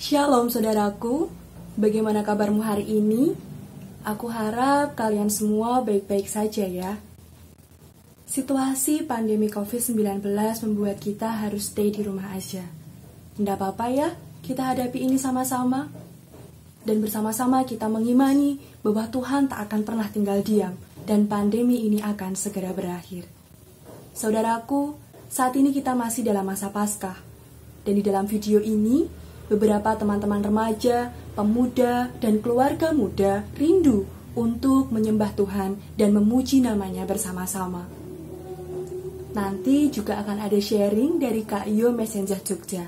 Shalom saudaraku, bagaimana kabarmu hari ini? Aku harap kalian semua baik-baik saja ya. Situasi pandemi COVID-19 membuat kita harus stay di rumah aja. Tidak apa-apa ya, kita hadapi ini sama-sama. Dan bersama-sama kita mengimani bahwa Tuhan tak akan pernah tinggal diam dan pandemi ini akan segera berakhir. Saudaraku, saat ini kita masih dalam masa Paskah. Dan di dalam video ini, beberapa teman-teman remaja, pemuda, dan keluarga muda rindu untuk menyembah Tuhan dan memuji namanya bersama-sama. Nanti juga akan ada sharing dari Kak Iyo Messenger Jogja.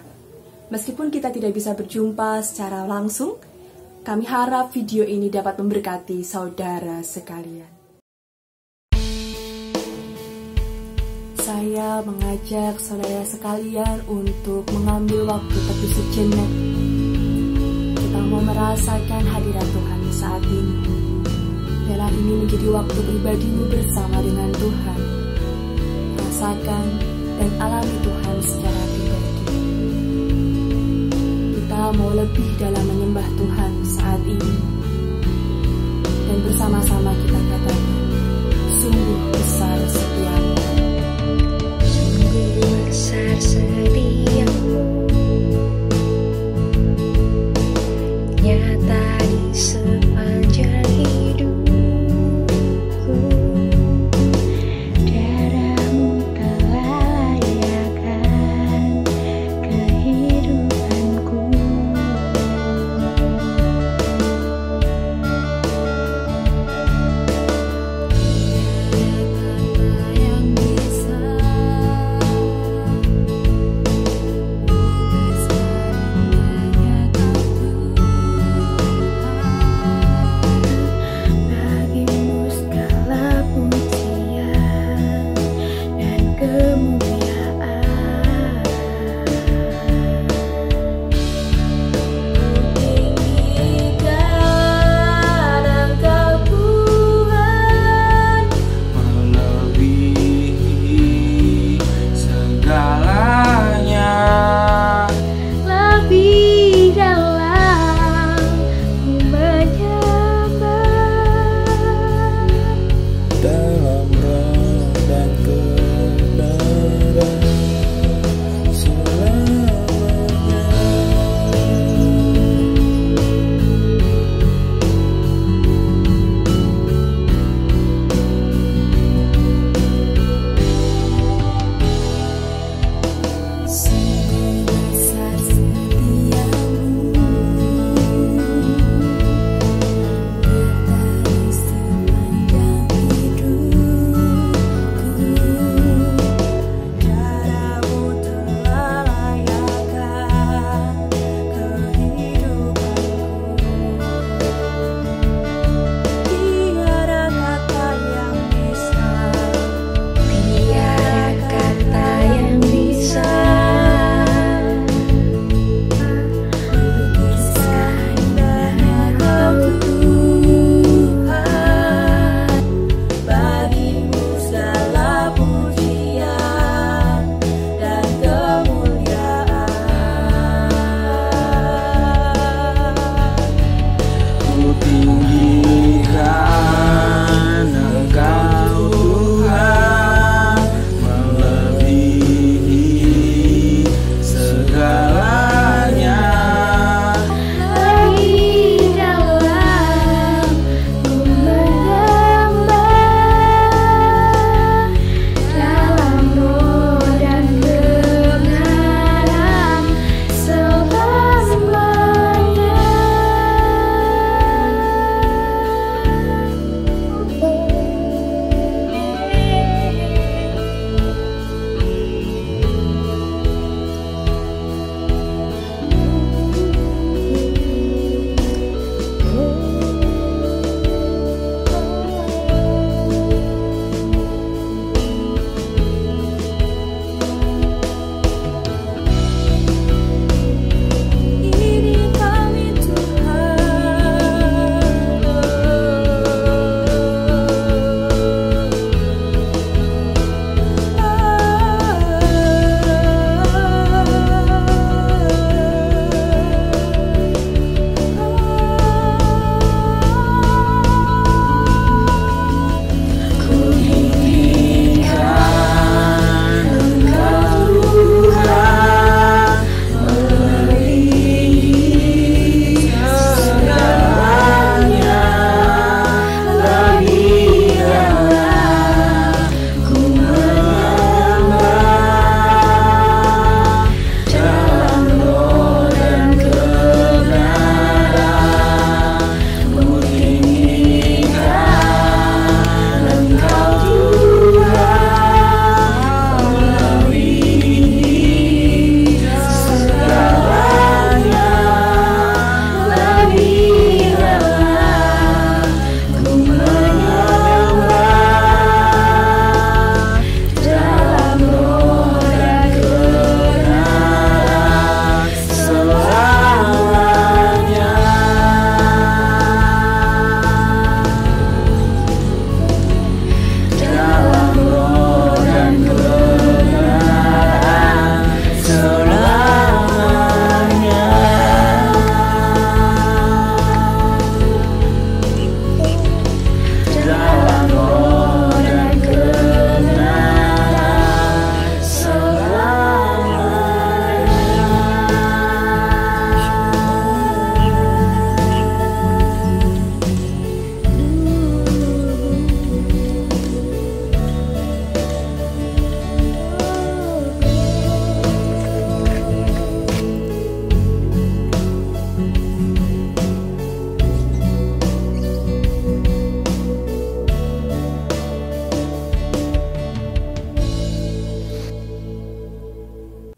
Meskipun kita tidak bisa berjumpa secara langsung, kami harap video ini dapat memberkati saudara sekalian. Saya mengajak saudara sekalian untuk mengambil waktu teduh sejenak. Kita mau merasakan hadirat Tuhan saat ini. Biarlah ini menjadi waktu pribadimu bersama dengan Tuhan. Rasakan dan alami Tuhan secara pribadi. Kita mau lebih dalam menyembah Tuhan saat ini. Dan bersama-sama kita katakan, sungguh besar setiamu. Besar setiamu, nyata di sepanjang hidupku. Darahmu telah layakan kehidupanku.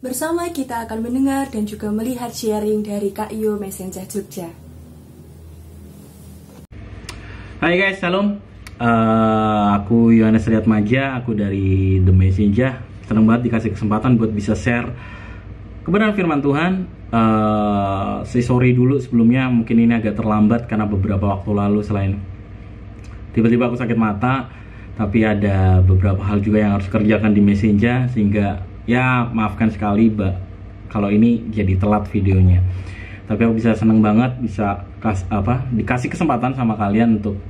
Bersama kita akan mendengar dan juga melihat sharing dari Kak Iyo Messenger Jogja. Hai guys, salam. Aku Yohanes Riyatmaja, aku dari The Messenger. Senang banget dikasih kesempatan buat bisa share kebenaran firman Tuhan. Sorry dulu sebelumnya, mungkin ini agak terlambat karena beberapa waktu lalu selain tiba-tiba aku sakit mata, tapi ada beberapa hal juga yang harus kerjakan di Messenger, sehingga ya maafkan sekali kalau ini jadi telat videonya. Tapi aku bisa seneng banget bisa dikasih kesempatan sama kalian untuk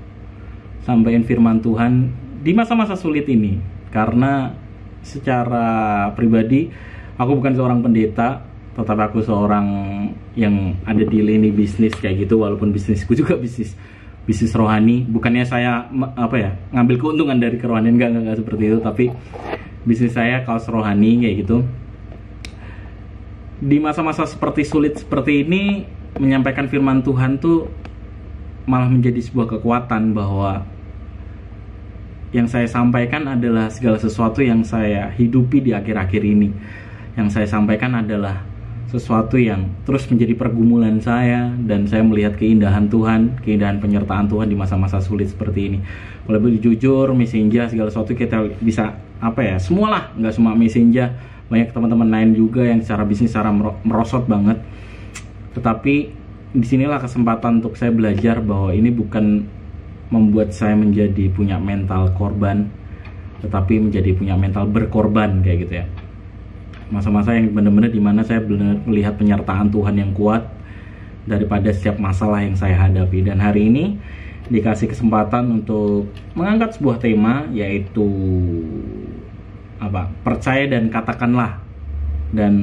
sampaikan firman Tuhan di masa-masa sulit ini. Karena secara pribadi aku bukan seorang pendeta, tetapi aku seorang yang ada di lini bisnis kayak gitu. Walaupun bisnisku juga bisnis rohani. Bukannya saya ngambil keuntungan dari kerohanian, enggak seperti itu, tapi bisnis saya kaos rohani kayak gitu. Di masa-masa seperti sulit seperti ini, menyampaikan firman Tuhan tuh malah menjadi sebuah kekuatan, bahwa yang saya sampaikan adalah segala sesuatu yang saya hidupi di akhir-akhir ini. Yang saya sampaikan adalah sesuatu yang terus menjadi pergumulan saya, dan saya melihat keindahan Tuhan, keindahan penyertaan Tuhan di masa-masa sulit seperti ini. Kalau boleh jujur, Messenger segala sesuatu kita bisa semualah, nggak cuma Messenger, banyak teman-teman lain juga yang secara bisnis secara merosot banget. Tetapi disinilah kesempatan untuk saya belajar bahwa ini bukan membuat saya menjadi punya mental korban, tetapi menjadi punya mental berkorban kayak gitu ya. Masa-masa yang benar-benar dimana saya benar melihat penyertaan Tuhan yang kuat daripada setiap masalah yang saya hadapi. Dan hari ini dikasih kesempatan untuk mengangkat sebuah tema, yaitu percaya dan katakanlah. Dan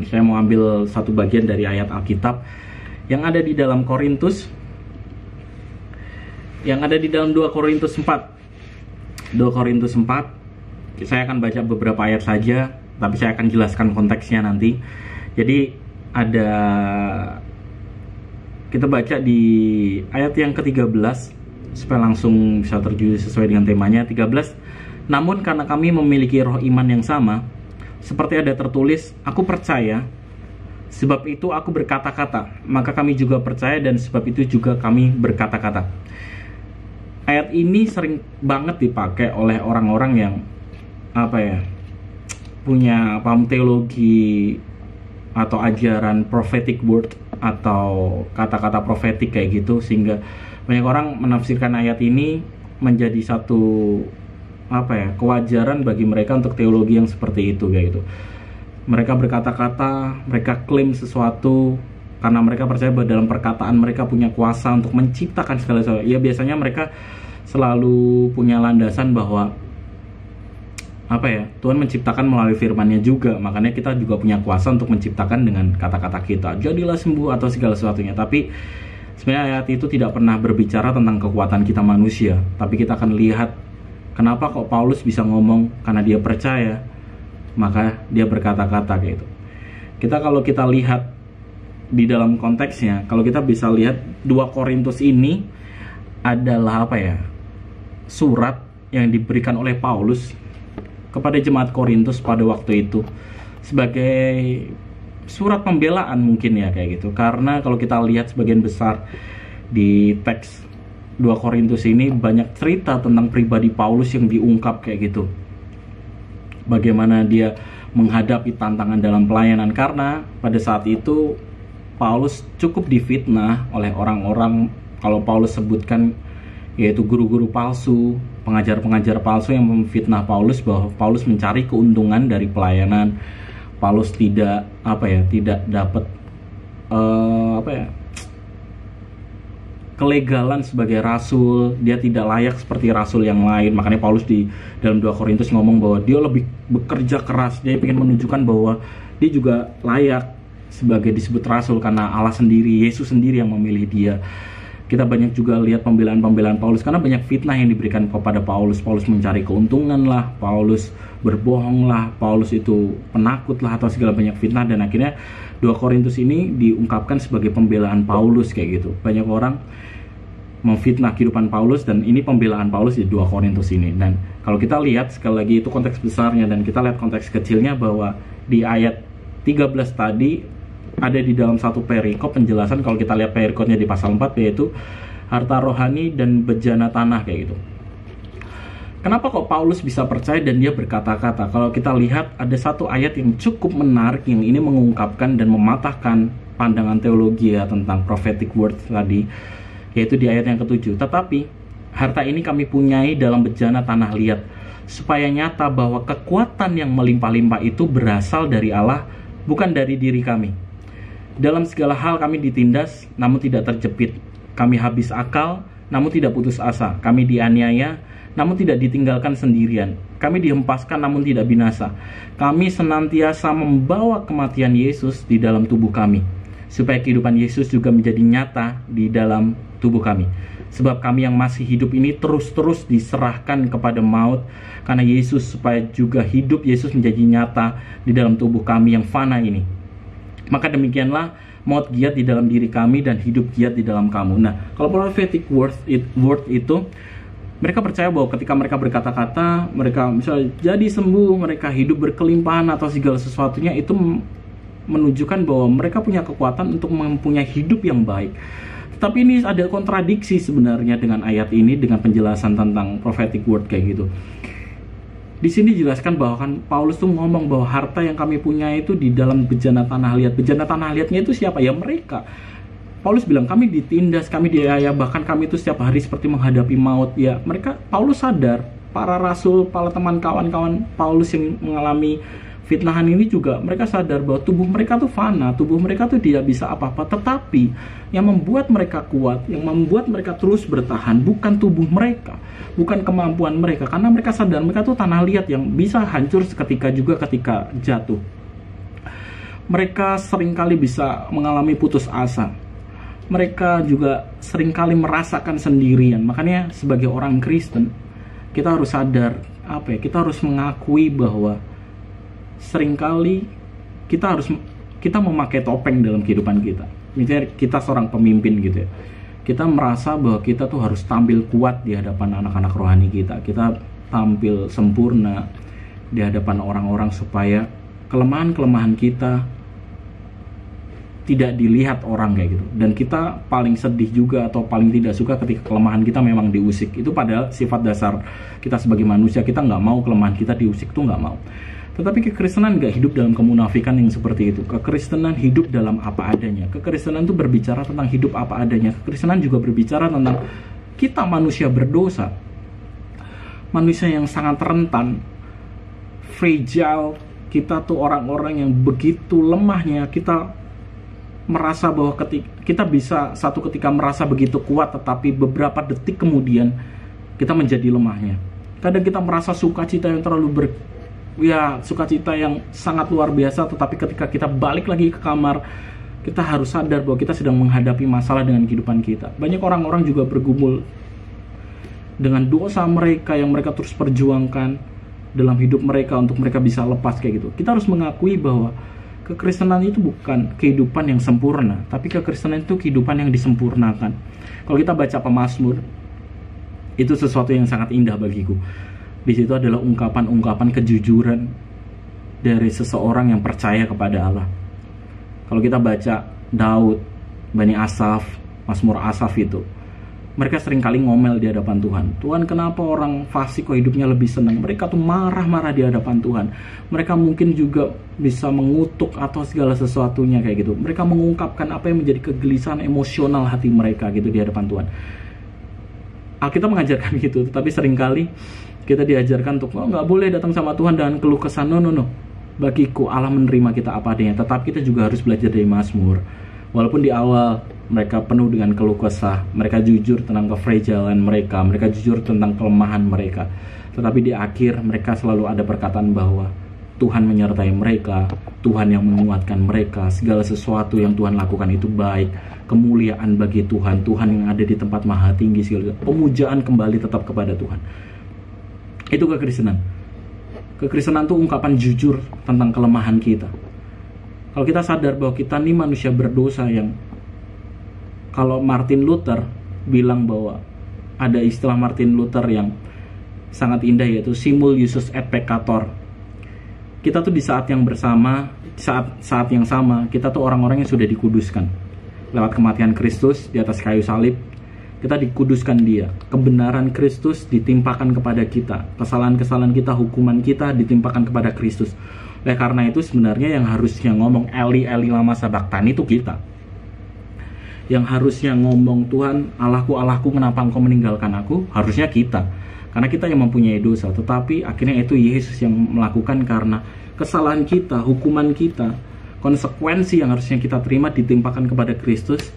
saya mau ambil satu bagian dari ayat Alkitab yang ada di dalam Korintus, yang ada di dalam 2 Korintus 4. 2 Korintus 4. Saya akan baca beberapa ayat saja, tapi saya akan jelaskan konteksnya nanti. Jadi kita baca di ayat yang ke-13 supaya langsung bisa terjun sesuai dengan temanya. 13. Namun karena kami memiliki roh iman yang sama, seperti ada tertulis, aku percaya, sebab itu aku berkata-kata, maka kami juga percaya, dan sebab itu juga kami berkata-kata. Ayat ini sering banget dipakai oleh orang-orang yang punya paham teologi atau ajaran prophetic word atau kata-kata profetik kayak gitu, sehingga banyak orang menafsirkan ayat ini menjadi satu kewajaran bagi mereka untuk teologi yang seperti itu kayak gitu. Mereka berkata-kata, mereka klaim sesuatu karena mereka percaya bahwa dalam perkataan mereka punya kuasa untuk menciptakan segala sesuatu. Ya biasanya mereka selalu punya landasan bahwa Tuhan menciptakan melalui firman-Nya juga. Makanya kita juga punya kuasa untuk menciptakan dengan kata-kata kita. Jadilah sembuh atau segala sesuatunya. Tapi sebenarnya ayat itu tidak pernah berbicara tentang kekuatan kita manusia. Tapi kita akan lihat kenapa kok Paulus bisa ngomong, karena dia percaya, maka dia berkata-kata kayak itu. Kalau kita lihat di dalam konteksnya, kalau kita bisa lihat 2 Korintus ini adalah surat yang diberikan oleh Paulus kepada jemaat Korintus pada waktu itu sebagai surat pembelaan mungkin ya kayak gitu. Karena kalau kita lihat sebagian besar di teks 2 Korintus ini banyak cerita tentang pribadi Paulus yang diungkap kayak gitu. Bagaimana dia menghadapi tantangan dalam pelayanan, karena pada saat itu Paulus cukup difitnah oleh orang-orang, kalau Paulus sebutkan yaitu guru-guru palsu, pengajar-pengajar palsu yang memfitnah Paulus bahwa Paulus mencari keuntungan dari pelayanan. Paulus tidak dapat kelegalan sebagai rasul, dia tidak layak seperti rasul yang lain. Makanya Paulus di dalam 2 Korintus ngomong bahwa dia lebih bekerja keras, dia ingin menunjukkan bahwa dia juga layak sebagai disebut rasul karena Allah sendiri, Yesus sendiri yang memilih dia. Kita banyak juga lihat pembelaan-pembelaan Paulus karena banyak fitnah yang diberikan kepada Paulus. Paulus mencari keuntungan lah, Paulus berbohong lah, Paulus itu penakut lah, atau segala banyak fitnah. Dan akhirnya 2 Korintus ini diungkapkan sebagai pembelaan Paulus kayak gitu. Banyak orang memfitnah kehidupan Paulus, dan ini pembelaan Paulus di 2 Korintus ini. Dan kalau kita lihat sekali lagi itu konteks besarnya, dan kita lihat konteks kecilnya bahwa di ayat 13 tadi ada di dalam satu perikop penjelasan. Kalau kita lihat perikopnya di pasal 4, yaitu harta rohani dan bejana tanah kayak gitu. Kenapa kok Paulus bisa percaya dan dia berkata-kata? Kalau kita lihat ada satu ayat yang cukup menarik yang ini mengungkapkan dan mematahkan pandangan teologi ya tentang prophetic word tadi, yaitu di ayat yang ke-7. Tetapi harta ini kami punyai dalam bejana tanah liat, supaya nyata bahwa kekuatan yang melimpah-limpah itu berasal dari Allah, bukan dari diri kami. Dalam segala hal kami ditindas, namun tidak terjepit. Kami habis akal, namun tidak putus asa. Kami dianiaya, namun tidak ditinggalkan sendirian. Kami dihempaskan, namun tidak binasa. Kami senantiasa membawa kematian Yesus di dalam tubuh kami, supaya kehidupan Yesus juga menjadi nyata di dalam tubuh kami. Sebab kami yang masih hidup ini terus-terus diserahkan kepada maut, karena Yesus, supaya juga hidup Yesus menjadi nyata di dalam tubuh kami yang fana ini. Maka demikianlah maut giat di dalam diri kami dan hidup giat di dalam kamu. Nah, kalau prophetic word itu, mereka percaya bahwa ketika mereka berkata-kata, mereka misalnya jadi sembuh, mereka hidup berkelimpahan atau segala sesuatunya, itu menunjukkan bahwa mereka punya kekuatan untuk mempunyai hidup yang baik. Tapi ini ada kontradiksi sebenarnya dengan ayat ini, dengan penjelasan tentang prophetic word kayak gitu. Di sini dijelaskan bahwa kan Paulus tuh ngomong bahwa harta yang kami punya itu di dalam bejana tanah liat. Bejana tanah liatnya itu siapa? Ya mereka. Paulus bilang kami ditindas, kami dianiaya, bahkan kami itu setiap hari seperti menghadapi maut. Ya mereka, Paulus sadar, para rasul, para teman kawan-kawan Paulus yang mengalami fitnahan ini juga, mereka sadar bahwa tubuh mereka tuh fana, tubuh mereka tuh tidak bisa apa-apa. Tetapi yang membuat mereka kuat, yang membuat mereka terus bertahan, bukan tubuh mereka, bukan kemampuan mereka, karena mereka sadar mereka tuh tanah liat yang bisa hancur seketika juga ketika jatuh. Mereka seringkali bisa mengalami putus asa. Mereka juga seringkali merasakan sendirian. Makanya sebagai orang Kristen, kita harus sadar, kita harus mengakui bahwa seringkali kita memakai topeng dalam kehidupan kita. Misalnya kita seorang pemimpin gitu ya, kita merasa bahwa kita tuh harus tampil kuat di hadapan anak-anak rohani kita. Kita tampil sempurna di hadapan orang-orang supaya kelemahan-kelemahan kita tidak dilihat orang kayak gitu. Dan kita paling sedih juga atau paling tidak suka ketika kelemahan kita memang diusik. Itu padahal sifat dasar kita sebagai manusia, kita nggak mau kelemahan kita diusik, tuh nggak mau. Tetapi kekristenan nggak hidup dalam kemunafikan yang seperti itu. Kekristenan hidup dalam apa adanya. Kekristenan itu berbicara tentang hidup apa adanya. Kekristenan juga berbicara tentang kita manusia berdosa, manusia yang sangat rentan, fragile. Kita tuh orang-orang yang begitu lemahnya. Kita merasa bahwa kita bisa satu ketika merasa begitu kuat, tetapi beberapa detik kemudian kita menjadi lemahnya. Kadang kita merasa sukacita yang terlalu sukacita yang sangat luar biasa, tetapi ketika kita balik lagi ke kamar, kita harus sadar bahwa kita sedang menghadapi masalah dengan kehidupan kita. Banyak orang-orang juga bergumul dengan dosa mereka yang mereka terus perjuangkan dalam hidup mereka untuk mereka bisa lepas kayak gitu. Kita harus mengakui bahwa kekristenan itu bukan kehidupan yang sempurna, tapi kekristenan itu kehidupan yang disempurnakan. Kalau kita baca Pemazmur, itu sesuatu yang sangat indah bagiku. Di situ adalah ungkapan-ungkapan kejujuran dari seseorang yang percaya kepada Allah. Kalau kita baca Daud, Bani Asaf, Mazmur Asaf itu, mereka seringkali ngomel di hadapan Tuhan. Tuhan, kenapa orang fasik kok hidupnya lebih senang? Mereka tuh marah-marah di hadapan Tuhan. Mereka mungkin juga bisa mengutuk atau segala sesuatunya kayak gitu. Mereka mengungkapkan apa yang menjadi kegelisahan emosional hati mereka gitu di hadapan Tuhan. Alkitab mengajarkan gitu, tetapi seringkali kita diajarkan untuk nggak boleh datang sama Tuhan dengan keluh kesah. No. Bagiku Allah menerima kita apa adanya. Tetapi kita juga harus belajar dari Mazmur. Walaupun di awal mereka penuh dengan keluh kesah, mereka jujur tentang kefragilan mereka jujur tentang kelemahan mereka, tetapi di akhir mereka selalu ada perkataan bahwa Tuhan menyertai mereka, Tuhan yang menguatkan mereka, segala sesuatu yang Tuhan lakukan itu baik, kemuliaan bagi Tuhan, Tuhan yang ada di tempat maha tinggi, segala pemujaan kembali tetap kepada Tuhan. Itu kekristenan. Kekristenan itu ungkapan jujur tentang kelemahan kita. Kalau kita sadar bahwa kita ini manusia berdosa yang, kalau Martin Luther bilang bahwa ada istilah Martin Luther yang sangat indah, yaitu simul iustus et peccator. Kita tuh di saat yang bersama, saat yang sama kita tuh orang-orang yang sudah dikuduskan lewat kematian Kristus di atas kayu salib. Kita dikuduskan Dia, kebenaran Kristus ditimpakan kepada kita, kesalahan-kesalahan kita, hukuman kita ditimpakan kepada Kristus. Oleh karena itu sebenarnya yang harusnya ngomong Eli Eli lama sabachthani itu kita. Yang harusnya ngomong Tuhan Allahku Allahku kenapa engkau meninggalkan aku, harusnya kita. Karena kita yang mempunyai dosa, tetapi akhirnya itu Yesus yang melakukan karena kesalahan kita, hukuman kita, konsekuensi yang harusnya kita terima ditimpakan kepada Kristus.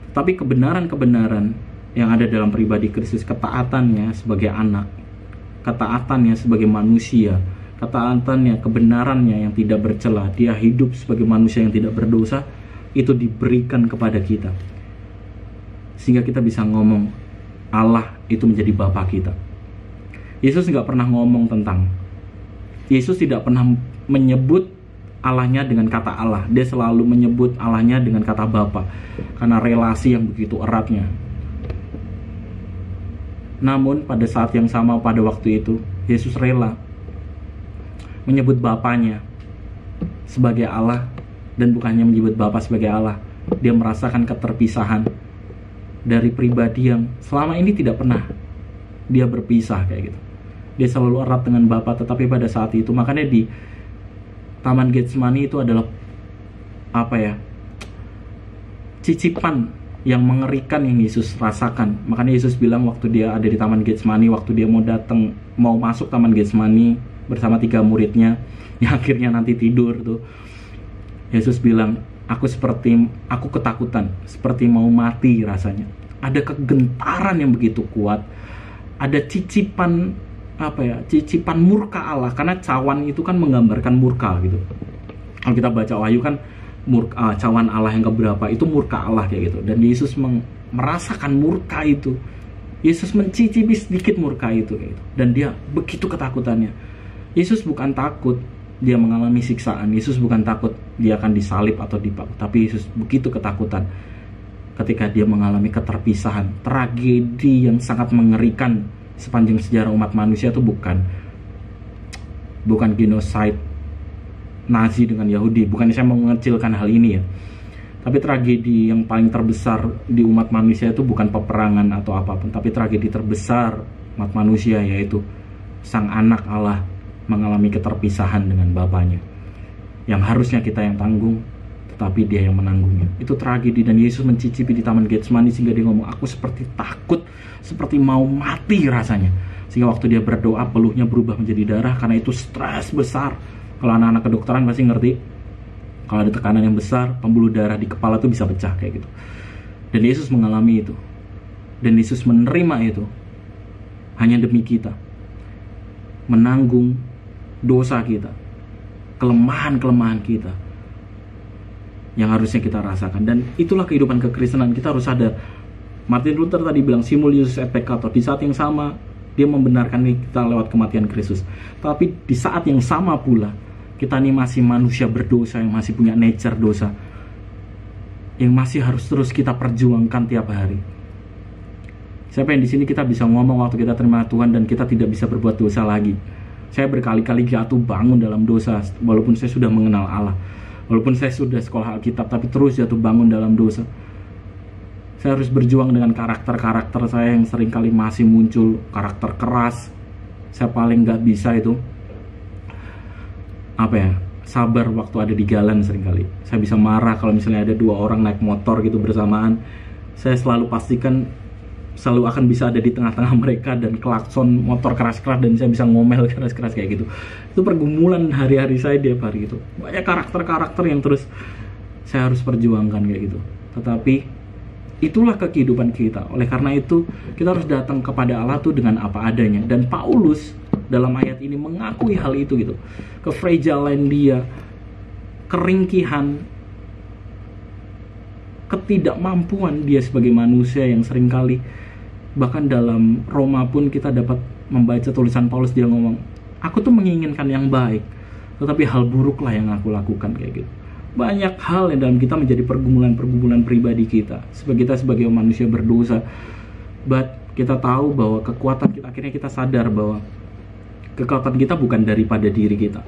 Tapi kebenaran-kebenaran yang ada dalam pribadi Kristus, ketaatannya sebagai anak, ketaatannya sebagai manusia, ketaatannya, kebenarannya yang tidak bercela, dia hidup sebagai manusia yang tidak berdosa, itu diberikan kepada kita. Sehingga kita bisa ngomong, Allah itu menjadi Bapa kita. Yesus nggak pernah ngomong tentang, Yesus tidak pernah menyebut Allahnya dengan kata Allah. Dia selalu menyebut Allahnya dengan kata Bapa, karena relasi yang begitu eratnya. Namun pada saat yang sama, pada waktu itu Yesus rela menyebut Bapanya sebagai Allah. Dan bukannya menyebut Bapa sebagai Allah, dia merasakan keterpisahan dari pribadi yang selama ini tidak pernah dia berpisah kayak gitu. Dia selalu erat dengan Bapa, tetapi pada saat itu, makanya di Taman Getsemani itu adalah cicipan yang mengerikan yang Yesus rasakan. Makanya Yesus bilang waktu dia ada di Taman Getsemani, waktu dia mau masuk Taman Getsemani bersama 3 muridnya yang akhirnya nanti tidur tuh, Yesus bilang, aku ketakutan, seperti mau mati rasanya. Ada kegentaran yang begitu kuat, ada cicipan murka Allah, karena cawan itu kan menggambarkan murka gitu. Kalau kita baca Wahyu kan cawan Allah yang keberapa itu murka Allah kayak gitu. Dan Yesus merasakan murka itu. Yesus mencicipi sedikit murka itu kayak gitu. Dan dia begitu ketakutannya. Yesus bukan takut dia mengalami siksaan. Yesus bukan takut dia akan disalib atau dipaku. Tapi Yesus begitu ketakutan ketika dia mengalami keterpisahan, tragedi yang sangat mengerikan sepanjang sejarah umat manusia. Itu bukan genocide Nazi dengan Yahudi. Bukan saya mengecilkan hal ini ya, tapi tragedi yang paling terbesar di umat manusia itu bukan peperangan atau apapun, tapi tragedi terbesar umat manusia, yaitu Sang Anak Allah mengalami keterpisahan dengan Bapanya, yang harusnya kita yang tanggung, tetapi dia yang menanggungnya. Itu tragedi. Dan Yesus mencicipi di Taman Getsemani sehingga dia ngomong, aku seperti takut, seperti mau mati rasanya. Sehingga waktu dia berdoa, peluhnya berubah menjadi darah, karena itu stres besar. Kalau anak-anak kedokteran pasti ngerti, kalau ada tekanan yang besar, pembuluh darah di kepala itu bisa pecah kayak gitu. Dan Yesus mengalami itu, dan Yesus menerima itu hanya demi kita, menanggung dosa kita, kelemahan-kelemahan kita yang harusnya kita rasakan. Dan itulah kehidupan kekristenan. Kita harus sadar, Martin Luther tadi bilang simul ius et peccator. Di saat yang sama dia membenarkan kita lewat kematian Kristus, tapi di saat yang sama pula kita ini masih manusia berdosa, yang masih punya nature dosa, yang masih harus terus kita perjuangkan tiap hari. Siapa yang di sini kita bisa ngomong waktu kita terima Tuhan dan kita tidak bisa berbuat dosa lagi? Saya berkali-kali jatuh bangun dalam dosa, walaupun saya sudah mengenal Allah, walaupun saya sudah sekolah Alkitab, tapi terus jatuh bangun dalam dosa. Saya harus berjuang dengan karakter-karakter saya yang seringkali masih muncul, karakter keras. Saya paling gak bisa itu sabar waktu ada di jalan seringkali. Saya bisa marah kalau misalnya ada 2 orang naik motor gitu bersamaan. Saya selalu pastikan selalu akan bisa ada di tengah-tengah mereka dan klakson motor keras-keras, dan saya bisa ngomel keras-keras kayak gitu. Itu pergumulan hari-hari saya tiap hari gitu. Banyak karakter-karakter yang terus saya harus perjuangkan kayak gitu. Tetapi itulah kehidupan kita. Oleh karena itu kita harus datang kepada Allah tuh dengan apa adanya. Dan Paulus dalam ayat ini mengakui hal itu gitu. Kefragilan dia, keringkihan, ketidakmampuan dia sebagai manusia yang seringkali, bahkan dalam Roma pun kita dapat membaca tulisan Paulus, dia ngomong, aku tuh menginginkan yang baik, tetapi hal buruklah yang aku lakukan kayak gitu. Banyak hal yang dalam kita menjadi pergumulan-pergumulan pribadi kita sebagai manusia berdosa. But kita tahu bahwa kekuatan kita, akhirnya kita sadar bahwa kekuatan kita bukan daripada diri kita.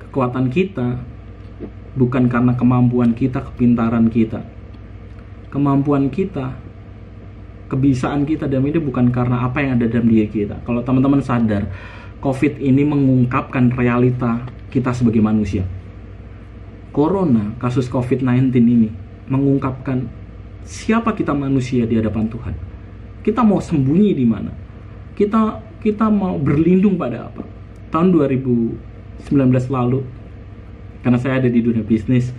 Kekuatan kita bukan karena kemampuan kita, kepintaran kita. Kemampuan kita, kebisaan kita dalam ini bukan karena apa yang ada dalam diri kita. Kalau teman-teman sadar, COVID ini mengungkapkan realita kita sebagai manusia. Corona, kasus COVID-19 ini mengungkapkan siapa kita manusia di hadapan Tuhan. Kita mau sembunyi di mana? Kita mau berlindung pada apa? Tahun 2019 lalu, karena saya ada di dunia bisnis,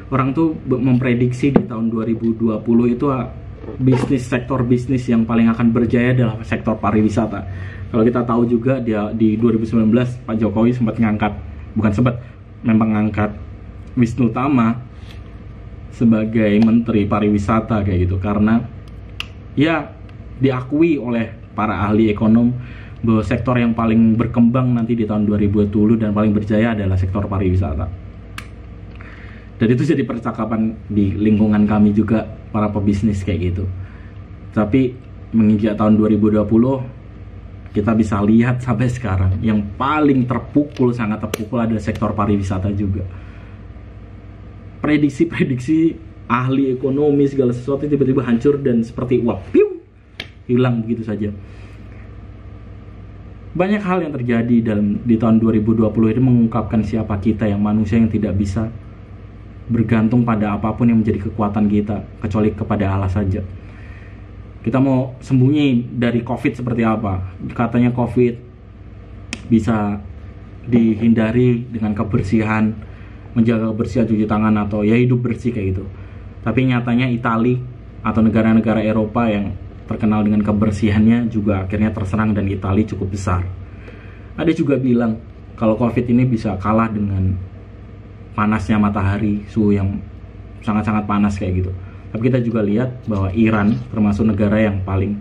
orang tuh memprediksi di tahun 2020 itu sektor bisnis yang paling akan berjaya adalah sektor pariwisata. Kalau kita tahu juga di 2019 Pak Jokowi memang ngangkat Wisnu Tama sebagai Menteri Pariwisata kayak gitu, karena ya diakui oleh para ahli ekonom bahwa sektor yang paling berkembang nanti di tahun 2020 dan paling berjaya adalah sektor pariwisata. Dan itu jadi percakapan di lingkungan kami juga, para pebisnis kayak gitu. Tapi menginjak tahun 2020, kita bisa lihat sampai sekarang yang paling sangat terpukul adalah sektor pariwisata juga. Prediksi ahli ekonomi segala sesuatu tiba-tiba hancur dan seperti uap, hilang begitu saja. Banyak hal yang terjadi di tahun 2020 ini mengungkapkan siapa kita, yang manusia yang tidak bisa bergantung pada apapun yang menjadi kekuatan kita kecuali kepada Allah saja. Kita mau sembunyi dari COVID seperti apa? Katanya COVID bisa dihindari dengan kebersihan, menjaga kebersihan, cuci tangan, atau ya hidup bersih kayak gitu. Tapi nyatanya Italia atau negara-negara Eropa yang terkenal dengan kebersihannya juga akhirnya terserang, dan Italia cukup besar. Ada juga bilang kalau COVID ini bisa kalah dengan panasnya matahari, suhu yang sangat-sangat panas kayak gitu. Tapi kita juga lihat bahwa Iran termasuk negara yang paling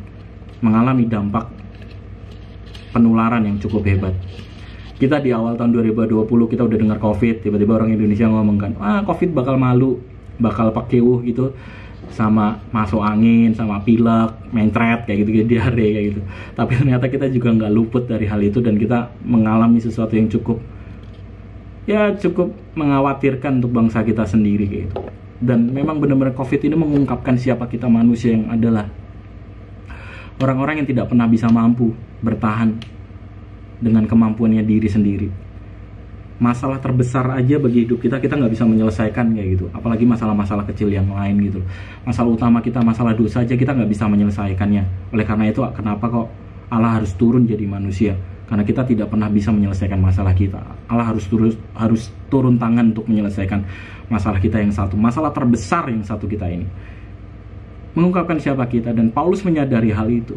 mengalami dampak penularan yang cukup hebat. Kita di awal tahun 2020 kita udah dengar COVID, tiba-tiba orang Indonesia ngomong kan, COVID bakal malu, bakal pakewuh gitu, sama masuk angin, sama pilek, mencret kayak gitu, diare kayak gitu. Tapi ternyata kita juga nggak luput dari hal itu, dan kita mengalami sesuatu yang cukup mengkhawatirkan untuk bangsa kita sendiri kayak gitu. Dan memang benar-benar COVID ini mengungkapkan siapa kita manusia, yang adalah orang-orang yang tidak pernah bisa mampu bertahan dengan kemampuannya diri sendiri. Masalah terbesar aja bagi hidup kita nggak bisa menyelesaikan kayak gitu, apalagi masalah-masalah kecil yang lain gitu. Masalah utama kita, masalah dosa aja kita nggak bisa menyelesaikannya. Oleh karena itu kenapa kok Allah harus turun jadi manusia? Karena kita tidak pernah bisa menyelesaikan masalah kita. Allah harus turun tangan untuk menyelesaikan masalah kita yang satu, masalah terbesar yang satu kita ini. Mengungkapkan siapa kita, dan Paulus menyadari hal itu.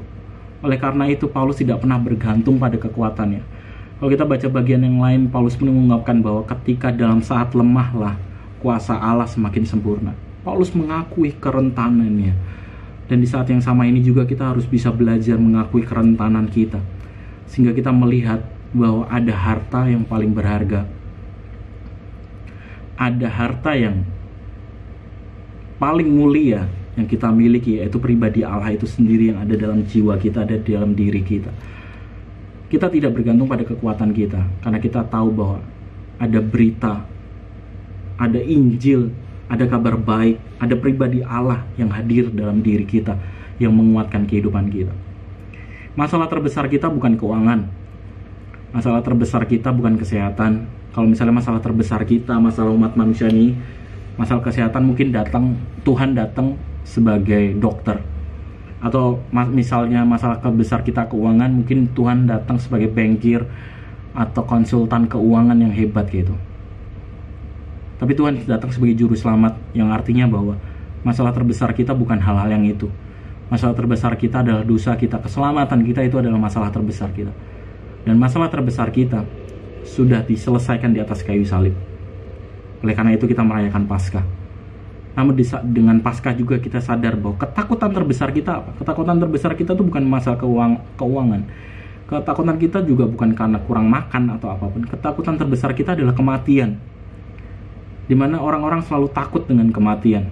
Oleh karena itu Paulus tidak pernah bergantung pada kekuatannya. Kalau kita baca bagian yang lain, Paulus pun mengungkapkan bahwa ketika dalam saat lemahlah kuasa Allah semakin sempurna. Paulus mengakui kerentanannya. Dan di saat yang sama ini juga kita harus bisa belajar mengakui kerentanan kita, sehingga kita melihat bahwa ada harta yang paling berharga. Ada harta yang paling mulia yang kita miliki, yaitu pribadi Allah itu sendiri yang ada dalam jiwa kita, ada dalam diri kita. Kita tidak bergantung pada kekuatan kita, karena kita tahu bahwa ada berita, ada Injil, ada kabar baik, ada pribadi Allah yang hadir dalam diri kita, yang menguatkan kehidupan kita. Masalah terbesar kita bukan keuangan, masalah terbesar kita bukan kesehatan. Kalau misalnya masalah terbesar kita, masalah umat manusia ini, masalah kesehatan, mungkin Tuhan datang sebagai dokter. Atau misalnya masalah terbesar kita keuangan, mungkin Tuhan datang sebagai bankir atau konsultan keuangan yang hebat gitu. Tapi Tuhan datang sebagai juru selamat, yang artinya bahwa masalah terbesar kita bukan hal-hal yang itu. Masalah terbesar kita adalah dosa kita, keselamatan kita itu adalah masalah terbesar kita. Dan masalah terbesar kita sudah diselesaikan di atas kayu salib. Oleh karena itu kita merayakan Paskah. Namun dengan Paskah juga kita sadar bahwa ketakutan terbesar kita apa? Ketakutan terbesar kita itu bukan masalah keuangan. Ketakutan kita juga bukan karena kurang makan atau apapun. Ketakutan terbesar kita adalah kematian. Dimana orang-orang selalu takut dengan kematian.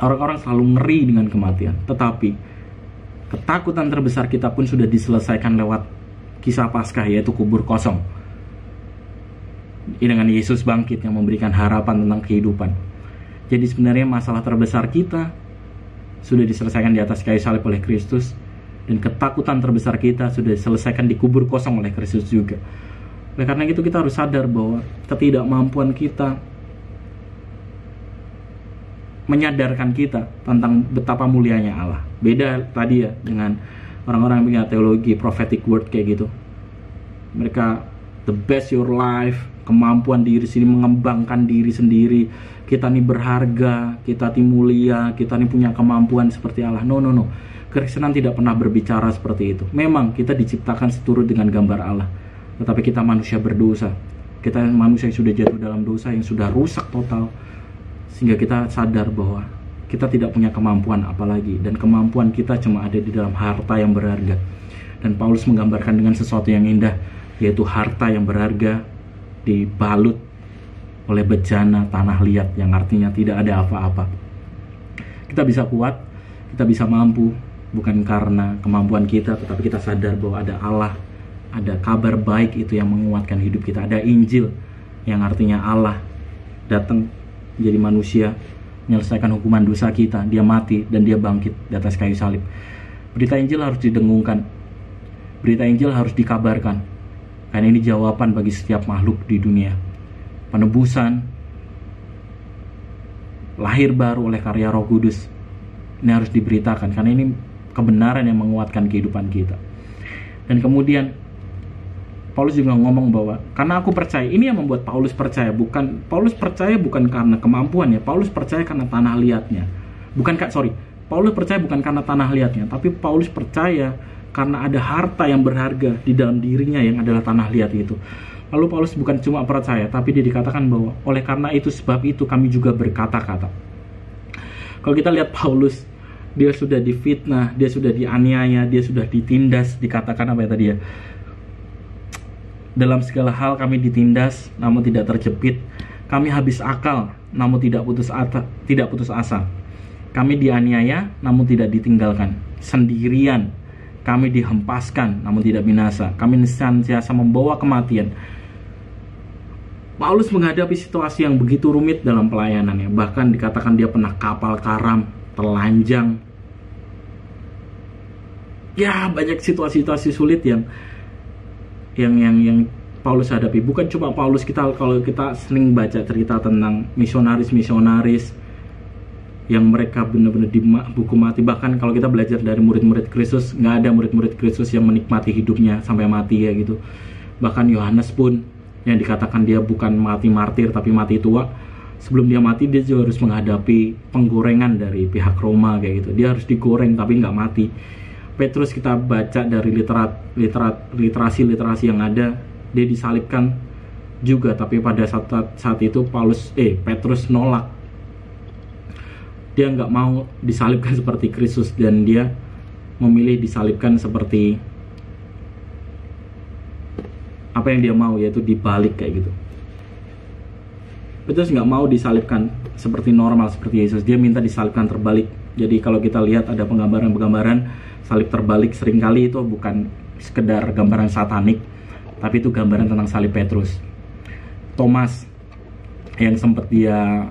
Orang-orang selalu ngeri dengan kematian. Tetapi ketakutan terbesar kita pun sudah diselesaikan lewat kisah Paskah, yaitu kubur kosong. dengan Yesus bangkit yang memberikan harapan tentang kehidupan. Jadi sebenarnya masalah terbesar kita sudah diselesaikan di atas kayu salib oleh Kristus, dan ketakutan terbesar kita sudah diselesaikan di kubur kosong oleh Kristus juga. Oleh karena itu kita harus sadar bahwa ketidakmampuan kita menyadarkan kita tentang betapa mulianya Allah. Beda tadi ya dengan orang-orang yang punya teologi prophetic word kayak gitu. Mereka the best your life, kemampuan diri sendiri, mengembangkan diri sendiri. Kita nih berharga, kita nih mulia, kita nih punya kemampuan seperti Allah. No. Kekristenan tidak pernah berbicara seperti itu. Memang kita diciptakan seturut dengan gambar Allah, tetapi kita manusia berdosa. Kita manusia yang sudah jatuh dalam dosa, yang sudah rusak total, sehingga kita sadar bahwa kita tidak punya kemampuan apalagi, dan kemampuan kita cuma ada di dalam harta yang berharga. Dan Paulus menggambarkan dengan sesuatu yang indah, yaitu harta yang berharga dibalut oleh bejana tanah liat, yang artinya tidak ada apa-apa. Kita bisa kuat, kita bisa mampu, bukan karena kemampuan kita, tetapi kita sadar bahwa ada Allah, ada kabar baik itu yang menguatkan hidup kita. Ada Injil, yang artinya Allah datang menjadi manusia, menyelesaikan hukuman dosa kita. Dia mati dan dia bangkit di atas kayu salib. Berita Injil harus didengungkan, berita Injil harus dikabarkan, karena ini jawaban bagi setiap makhluk di dunia. Penebusan, lahir baru oleh karya Roh Kudus, ini harus diberitakan, karena ini kebenaran yang menguatkan kehidupan kita. Dan kemudian Paulus juga ngomong bahwa karena aku percaya, ini yang membuat Paulus percaya. Paulus percaya bukan karena kemampuannya, Paulus percaya karena tanah liatnya. Paulus percaya bukan karena tanah liatnya, tapi Paulus percaya karena ada harta yang berharga di dalam dirinya yang adalah tanah liat itu. Lalu Paulus bukan cuma percaya, tapi dia dikatakan bahwa oleh karena itu, sebab itu kami juga berkata-kata. Kalau kita lihat Paulus, dia sudah difitnah, dia sudah dianiaya, dia sudah ditindas, dikatakan apa ya tadi ya? Dalam segala hal kami ditindas, namun tidak terjepit. Kami habis akal, namun tidak putus asa. Kami dianiaya, namun tidak ditinggalkan. Sendirian, kami dihempaskan, namun tidak binasa. Kami senantiasa membawa kematian. Paulus menghadapi situasi yang begitu rumit dalam pelayanannya. Bahkan dikatakan dia pernah kapal karam, telanjang. Ya, banyak situasi-situasi sulit yang Paulus hadapi. Bukan cuma Paulus, kalau kita sering baca cerita tentang misionaris yang mereka benar-benar dihukum mati. Bahkan kalau kita belajar dari murid-murid Kristus, nggak ada murid-murid Kristus yang menikmati hidupnya sampai mati ya gitu. Bahkan Yohanes pun yang dikatakan dia bukan mati martir tapi mati tua, sebelum dia mati dia juga harus menghadapi penggorengan dari pihak Roma kayak gitu. Dia harus digoreng tapi nggak mati. Petrus, kita baca dari literasi yang ada, dia disalibkan juga, tapi pada saat itu Petrus nolak. Dia nggak mau disalibkan seperti Kristus, dan dia memilih disalibkan seperti apa yang dia mau, yaitu dibalik kayak gitu. Petrus nggak mau disalibkan seperti normal seperti Yesus, dia minta disalibkan terbalik. Jadi kalau kita lihat ada penggambaran salib terbalik, seringkali itu bukan sekedar gambaran satanik, tapi itu gambaran tentang salib Petrus. Thomas yang sempat dia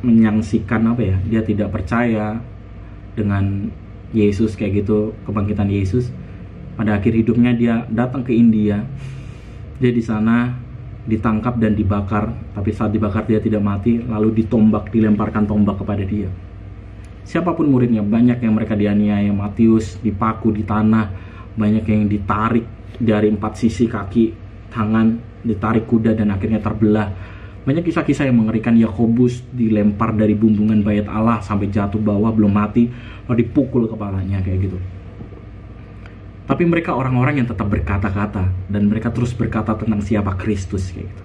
menyaksikan dia tidak percaya dengan Yesus kayak gitu, kebangkitan Yesus. Pada akhir hidupnya dia datang ke India. Dia di sana ditangkap dan dibakar, tapi saat dibakar dia tidak mati, lalu dilemparkan tombak kepada dia. Siapapun muridnya, banyak yang mereka dianiaya. Matius dipaku di tanah, banyak yang ditarik dari 4 sisi kaki, tangan, ditarik kuda dan akhirnya terbelah. Banyak kisah-kisah yang mengerikan. Yakobus dilempar dari bumbungan bait Allah sampai jatuh bawah, belum mati, lalu dipukul kepalanya kayak gitu. Tapi mereka orang-orang yang tetap berkata-kata, dan mereka terus berkata tentang siapa Kristus kayak gitu.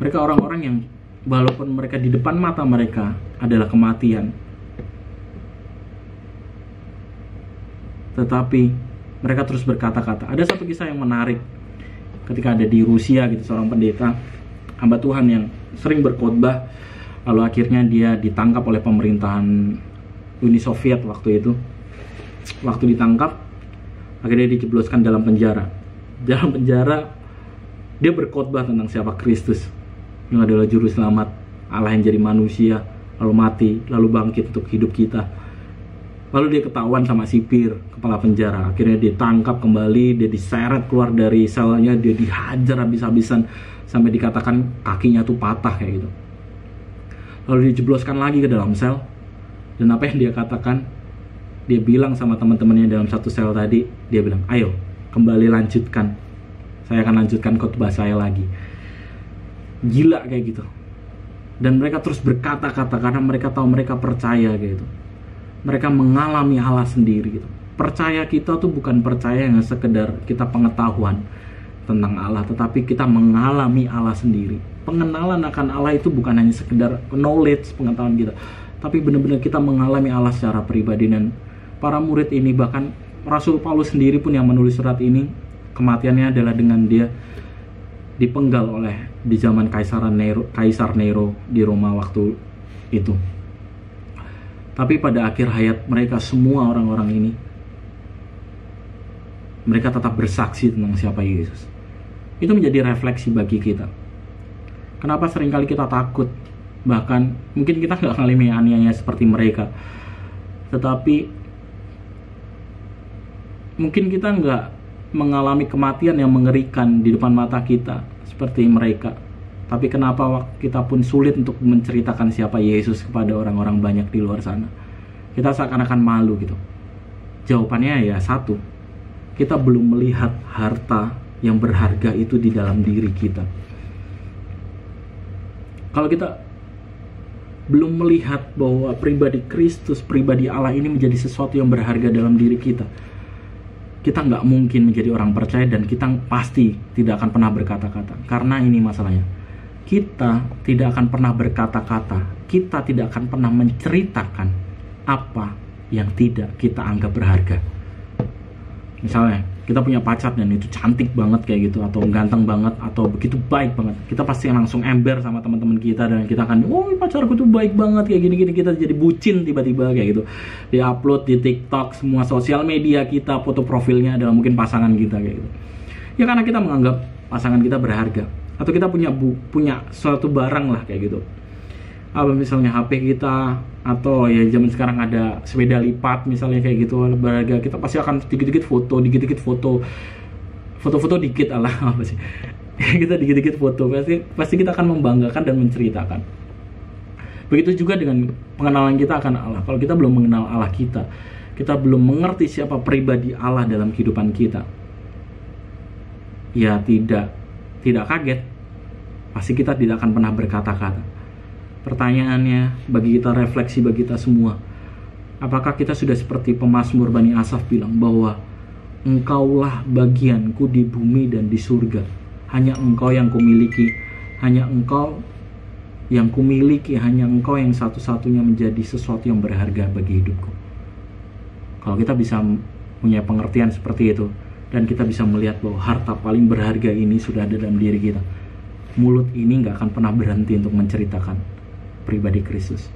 Mereka orang-orang yang walaupun mereka di depan mata mereka adalah kematian, tetapi mereka terus berkata-kata. Ada satu kisah yang menarik ketika ada di Rusia gitu, seorang pendeta hamba Tuhan yang sering berkhotbah, lalu akhirnya dia ditangkap oleh pemerintahan Uni Soviet waktu itu. Waktu ditangkap, akhirnya dijebloskan dalam penjara. Dalam penjara Dia berkhotbah tentang siapa Kristus, yang adalah juru selamat, Allah yang jadi manusia, lalu mati, lalu bangkit untuk hidup kita. Lalu dia ketahuan sama sipir, kepala penjara. Akhirnya dia tangkap kembali, dia diseret keluar dari selnya, dia dihajar habis-habisan sampai dikatakan kakinya tuh patah kayak gitu. Lalu dijebloskan lagi ke dalam sel. Dan apa yang dia katakan? Dia bilang sama teman-temannya dalam satu sel tadi, dia bilang, ayo kembali lanjutkan. Saya akan lanjutkan khotbah saya lagi. Gila kayak gitu. Dan mereka terus berkata-kata karena mereka tahu mereka percaya gitu. Mereka mengalami Allah sendiri gitu. Percaya kita tuh bukan percaya yang sekedar kita pengetahuan tentang Allah, tetapi kita mengalami Allah sendiri. Pengenalan akan Allah itu bukan hanya sekedar knowledge, pengetahuan kita, tapi benar-benar kita mengalami Allah secara pribadi. Dan para murid ini, bahkan Rasul Paulus sendiri pun yang menulis surat ini, kematiannya adalah dengan dia dipenggal di zaman Kaisar Nero di Roma waktu itu. Tapi pada akhir hayat mereka semua orang-orang ini, mereka tetap bersaksi tentang siapa Yesus. Itu menjadi refleksi bagi kita. Kenapa seringkali kita takut? Bahkan mungkin kita nggak ngalami aniaya seperti mereka, tetapi mungkin kita nggak mengalami kematian yang mengerikan di depan mata kita seperti mereka. Tapi kenapa kita pun sulit untuk menceritakan siapa Yesus kepada orang-orang banyak di luar sana? Kita seakan-akan malu gitu. Jawabannya ya satu, kita belum melihat harta yang berharga itu di dalam diri kita. Kalau kita belum melihat bahwa pribadi Kristus, pribadi Allah ini menjadi sesuatu yang berharga dalam diri kita, kita nggak mungkin menjadi orang percaya, dan kita pasti tidak akan pernah berkata-kata. Karena ini masalahnya, kita tidak akan pernah berkata-kata, kita tidak akan pernah menceritakan apa yang tidak kita anggap berharga. Misalnya kita punya pacar dan itu cantik banget kayak gitu, atau ganteng banget, atau begitu baik banget, kita pasti langsung ember sama teman-teman kita, dan kita akan, oh pacarku tuh baik banget kayak gini-gini. Kita jadi bucin tiba-tiba kayak gitu, di-upload di TikTok, semua sosial media kita, foto profilnya adalah mungkin pasangan kita kayak gitu. Ya karena kita menganggap pasangan kita berharga, atau kita punya suatu barang lah kayak gitu. Apa misalnya HP kita, atau ya zaman sekarang ada sepeda lipat misalnya kayak gitu berharga, kita pasti akan dikit-dikit foto dikit Allah apa sih kita dikit-dikit foto, pasti kita akan membanggakan dan menceritakan. Begitu juga dengan pengenalan kita akan Allah. Kalau kita belum mengenal Allah kita belum mengerti siapa pribadi Allah dalam kehidupan kita, ya tidak kaget, pasti kita tidak akan pernah berkata-kata. Pertanyaannya bagi kita, refleksi bagi kita semua, apakah kita sudah seperti pemazmur Bani Asaf bilang bahwa Engkaulah bagianku di bumi dan di surga, hanya Engkau yang kumiliki, hanya Engkau yang kumiliki, hanya Engkau yang satu-satunya menjadi sesuatu yang berharga bagi hidupku. Kalau kita bisa punya pengertian seperti itu, dan kita bisa melihat bahwa harta paling berharga ini sudah ada dalam diri kita, mulut ini nggak akan pernah berhenti untuk menceritakan pribadi Kristus.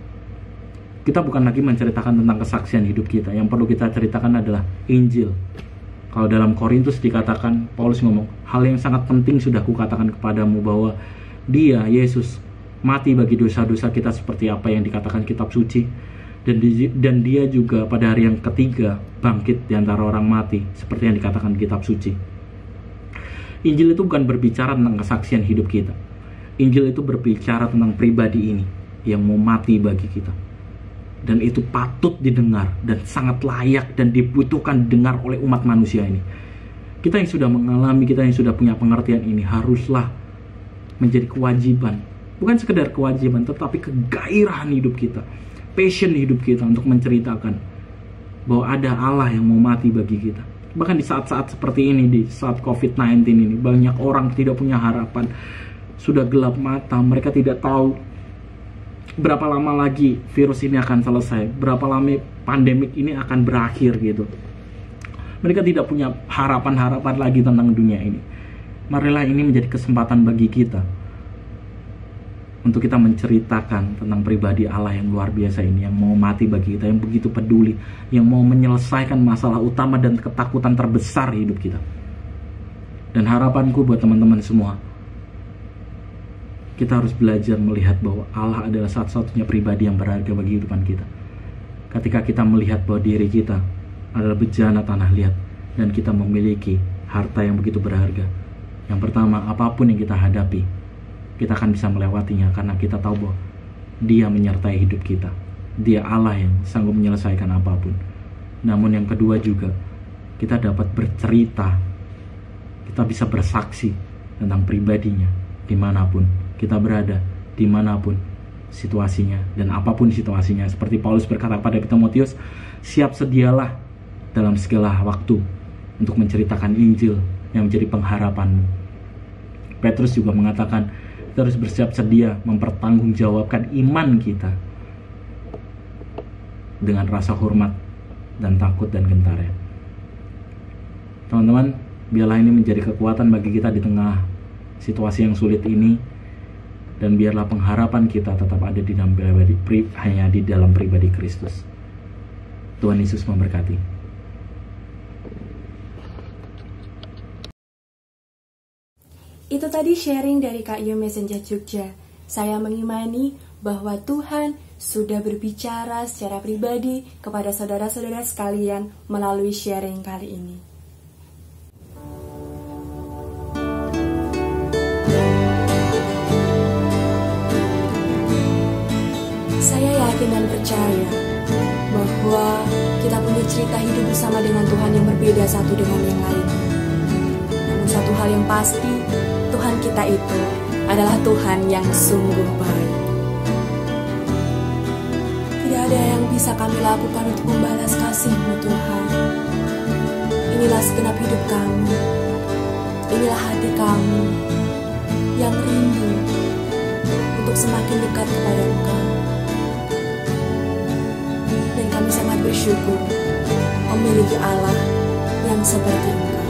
Kita bukan lagi menceritakan tentang kesaksian hidup kita. Yang perlu kita ceritakan adalah Injil. Kalau dalam Korintus dikatakan, Paulus ngomong, hal yang sangat penting sudah kukatakan kepadamu, bahwa Dia, Yesus, mati bagi dosa-dosa kita seperti apa yang dikatakan kitab suci, dan Dia juga pada hari yang ketiga bangkit di antara orang mati seperti yang dikatakan kitab suci. Injil itu bukan berbicara tentang kesaksian hidup kita. Injil itu berbicara tentang pribadi ini yang mau mati bagi kita. Dan itu patut didengar dan sangat layak dan dibutuhkan didengar oleh umat manusia ini. Kita yang sudah mengalami, kita yang sudah punya pengertian ini, haruslah menjadi kewajiban. Bukan sekedar kewajiban, tetapi kegairahan hidup kita, passion hidup kita untuk menceritakan bahwa ada Allah yang mau mati bagi kita. Bahkan di saat-saat seperti ini, di saat COVID-19 ini, banyak orang tidak punya harapan, sudah gelap mata, mereka tidak tahu berapa lama lagi virus ini akan selesai, berapa lama pandemik ini akan berakhir gitu. Mereka tidak punya harapan-harapan lagi tentang dunia ini. Marilah ini menjadi kesempatan bagi kita untuk kita menceritakan tentang pribadi Allah yang luar biasa ini, yang mau mati bagi kita, yang begitu peduli, yang mau menyelesaikan masalah utama dan ketakutan terbesar hidup kita. Dan harapanku buat teman-teman semua, Kita harus belajar melihat bahwa Allah adalah satu-satunya pribadi yang berharga bagi kehidupan kita. Ketika kita melihat bahwa diri kita adalah bejana tanah liat dan kita memiliki harta yang begitu berharga, yang pertama, apapun yang kita hadapi, kita akan bisa melewatinya karena kita tahu bahwa Dia menyertai hidup kita. Dia Allah yang sanggup menyelesaikan apapun. Namun yang kedua juga, kita dapat bercerita, kita bisa bersaksi tentang pribadinya dimanapun kita berada, dimanapun situasinya dan apapun situasinya. Seperti Paulus berkata kepada Timotius, siap sedialah dalam segala waktu untuk menceritakan Injil yang menjadi pengharapanmu. Petrus juga mengatakan kita harus bersiap sedia mempertanggungjawabkan iman kita dengan rasa hormat dan takut dan gentar ya. Teman-teman, biarlah ini menjadi kekuatan bagi kita di tengah situasi yang sulit ini, dan biarlah pengharapan kita tetap ada di dalam hanya di dalam pribadi Kristus. Tuhan Yesus memberkati. Itu tadi sharing dari Kak Yu Messenger Jogja. Saya mengimani bahwa Tuhan sudah berbicara secara pribadi kepada saudara-saudara sekalian melalui sharing kali ini. Saya yakin dan percaya bahwa kita punya cerita hidup bersama dengan Tuhan yang berbeda satu dengan yang lain. Namun satu hal yang pasti, Tuhan kita itu adalah Tuhan yang sungguh baik. Tidak ada yang bisa kami lakukan untuk membalas kasih-Mu Tuhan. Inilah segenap hidup kami. Inilah hati kami yang rindu untuk semakin dekat kepada Engkau. Dan kami sangat bersyukur memiliki Allah yang seperti Engkau.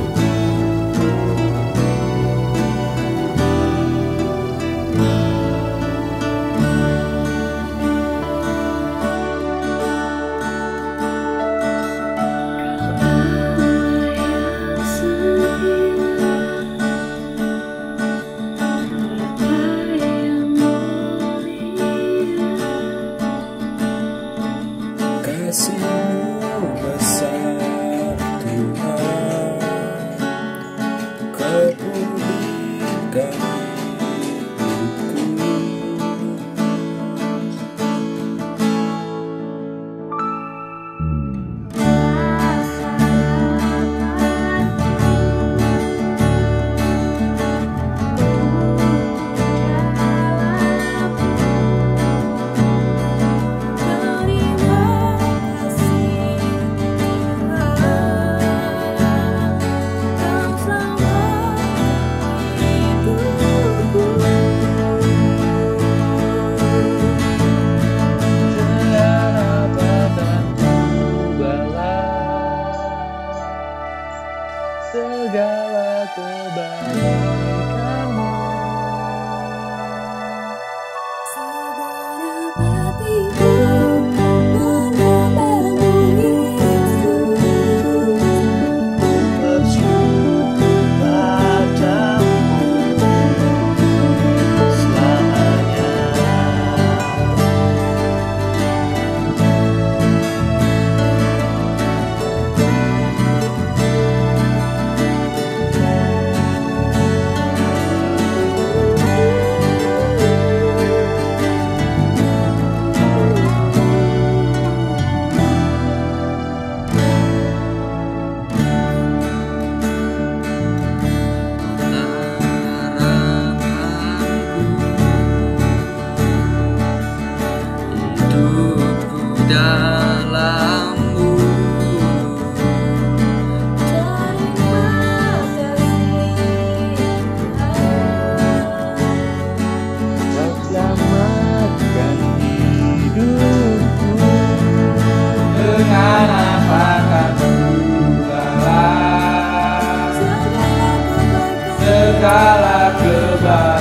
Segala kebaikan-Mu,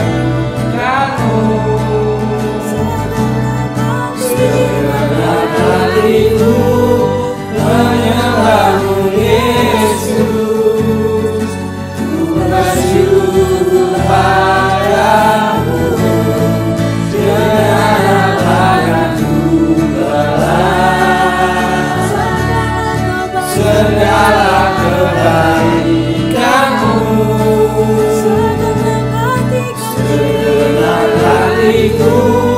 segala kali hatiku.